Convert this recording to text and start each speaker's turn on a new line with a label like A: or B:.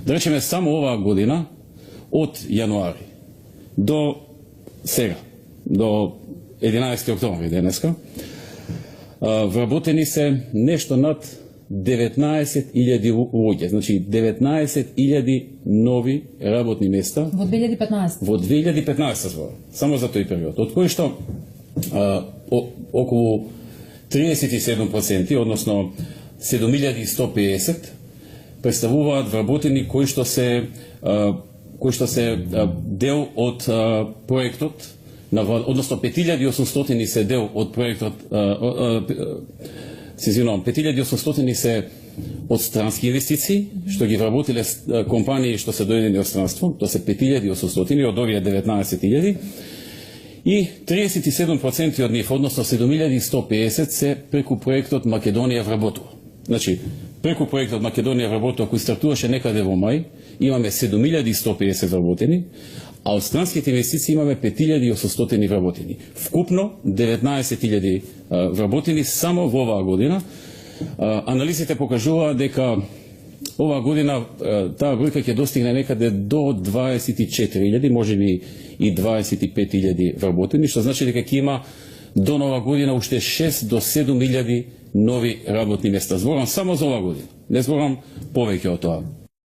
A: Да речеме само оваа година од јануари до сега, до 11 октомври денеска, вработени се нешто над 19.000 луѓе, значи 19.000 нови работни места
B: во 2015.
A: Во 2015 збор, само за тој период, од кои што околу 37%, односно 7.150 представуваат вработени кои што се дел од проектот, односно 5.800 се дел од проектот, 5.800 се од странски инвестиции, што ги вработиле компании што се дојдени од странство, тоа се 5.800 од овие 19.000, и 37% од нив, односно 7.150 се преку проектот Македонија вработува. Значи, преку проектот Македонија вработува, кој стартуваше некаде во мај, имаме 7.150 вработени, а од странските инвестиции имаме 5.800 вработени. Вкупно 19.000 вработени само во оваа година. Анализите покажуваат дека оваа година таа бројка ќе достигне некаде до 24.000, можеби и 25.000 вработени, што значи дека ќе има до нова година уште 6 до 7.000 нови работни места. Зборам само за оваа година, не зборам повеќе од тоа.